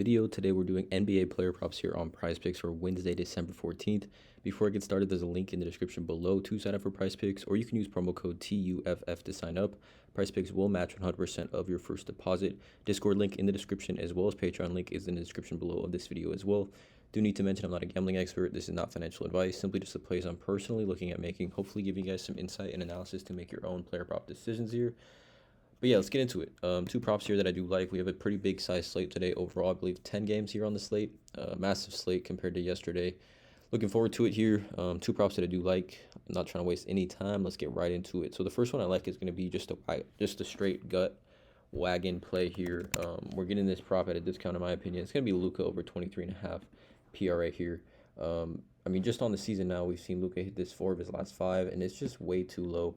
Video. Today we're doing NBA player props here on PrizePicks for Wednesday, December 14th. Before I get started, there's a link in the description below to sign up for PrizePicks, or you can use promo code TUFF to sign up. PrizePicks will match 100% of your first deposit. Discord link in the description, as well as Patreon link is in the description below of this video as well. Do need to mention I'm not a gambling expert. This is not financial advice, simply just a plays I'm personally looking at making, hopefully giving you guys some insight and analysis to make your own player prop decisions here. But yeah, let's get into it. Two props here that I do like. We have a pretty big size slate today overall. I believe 10 games here on the slate. Massive slate compared to yesterday. Looking forward to it here. Two props that I do like. I'm not trying to waste any time. Let's get right into it. So the first one I like is going to be just a straight gut wagon play here. We're getting this prop at a discount in my opinion. It's going to be Luka over 23.5 PRA here. I mean, just on the season now, we've seen Luka hit this 4 of his last 5, and it's just way too low.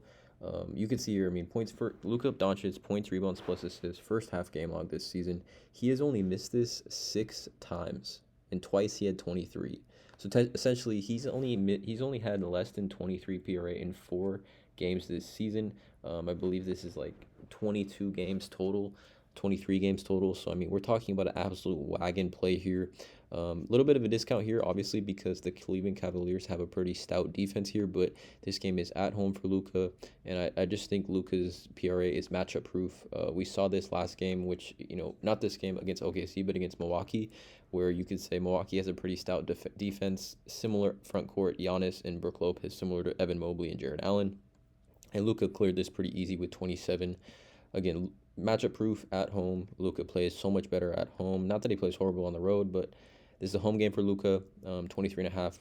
You can see here, I mean, points for Luka Doncic, points, rebounds, plus assists, first half game log this season. He has only missed this 6 times, and twice he had 23. So essentially, he's only had less than 23 PRA in 4 games this season. I believe this is like 22 games total, 23 games total. So I mean, we're talking about an absolute wagon play here. A little bit of a discount here, obviously, because the Cleveland Cavaliers have a pretty stout defense here, but this game is at home for Luka, and I just think Luka's PRA is matchup proof. We saw this last game, which, you know, not this game against OKC, but against Milwaukee, where you could say Milwaukee has a pretty stout defense, similar front court, Giannis and Brook Lopez, similar to Evan Mobley and Jared Allen. And Luka cleared this pretty easy with 27. Again, matchup proof at home. Luka plays so much better at home. Not that he plays horrible on the road, but this is a home game for Luka, 23.5.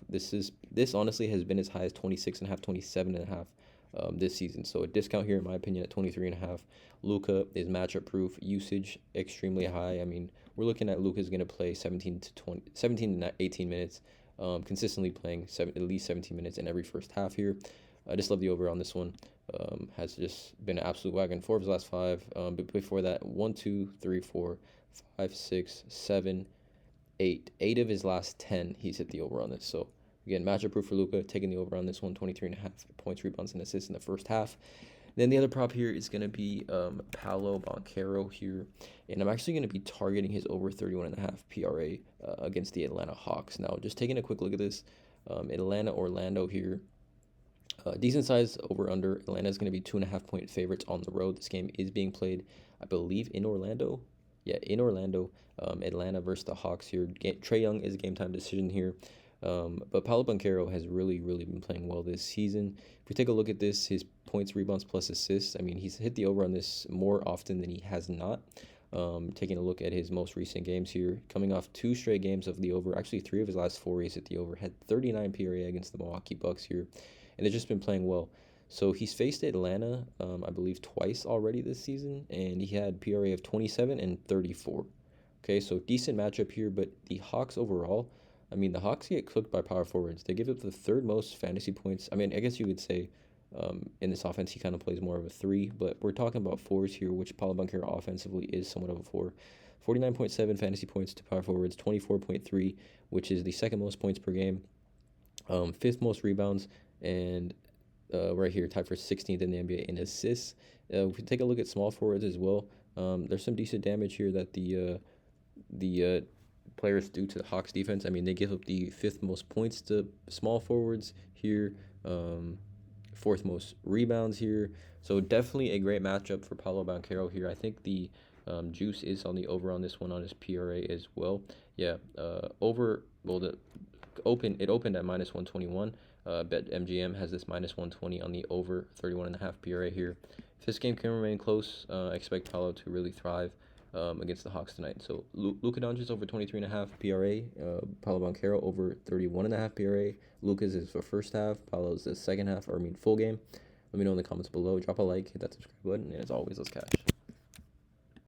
This honestly has been as high as 26.5, 27.5 this season. So a discount here, in my opinion, at 23.5. Luka is matchup proof. Usage extremely high. I mean, we're looking at Luka's going to play 17 to 18 minutes, consistently playing at least 17 minutes in every first half here. I just love the over on this one. Has just been an absolute wagon. 4 of his last 5. But before that, 1, 2, 3, 4, 5, 6, 7, 8. 8 of his last 10, he's hit the over on this. So again, matchup proof for Luka, taking the over on this one, 23.5 points, rebounds, and assists in the first half. Then the other prop here is going to be Paolo Banchero here, and I'm actually going to be targeting his over 31.5 PRA against the Atlanta Hawks. Now, just taking a quick look at this, Atlanta-Orlando here. Decent size over under. Atlanta is going to be 2.5 point favorites on the road. This game is being played, I believe, in Orlando. Yeah, in Orlando. Atlanta versus the Hawks here. Trae Young is a game time decision here. But Paolo Banchero has really been playing well this season. If we take a look at this, his points, rebounds, plus assists, I mean, he's hit the over on this more often than he has not. Taking a look at his most recent games here, coming off 2 straight games of the over, actually 3 of his last 4 he's hit the over, had 39 PRA against the Milwaukee Bucks here, and they've just been playing well. So he's faced Atlanta, I believe, twice already this season, and he had PRA of 27 and 34. Okay, so decent matchup here, but the Hawks overall, I mean, the Hawks get cooked by power forwards. They give up the 3rd most fantasy points. I mean, I guess you could say in this offense he kind of plays more of a 3, but we're talking about 4s here, which Paolo Banchero offensively is somewhat of a 4. 49.7 fantasy points to power forwards, 24.3, which is the 2nd most points per game, 5th most rebounds, and right here, tied for 16th in the NBA in assists. If we take a look at small forwards as well, there's some decent damage here that the players do to the Hawks defense. I mean, they give up the 5th most points to small forwards here, 4th most rebounds here. So definitely a great matchup for Paolo Banchero here. I think the juice is on the over on this one on his PRA as well. Yeah, it opened at minus 121. Bet MGM has this minus 120 on the over 31.5 PRA here. If this game can remain close, I expect Paolo to really thrive against the Hawks tonight. So Luka Doncic over 23.5 PRA, Paolo Banchero over 31.5 PRA. Luka's is for first half, Paolo's the second half, full game. Let me know in the comments below. Drop a like, hit that subscribe button, and as always, let's cash.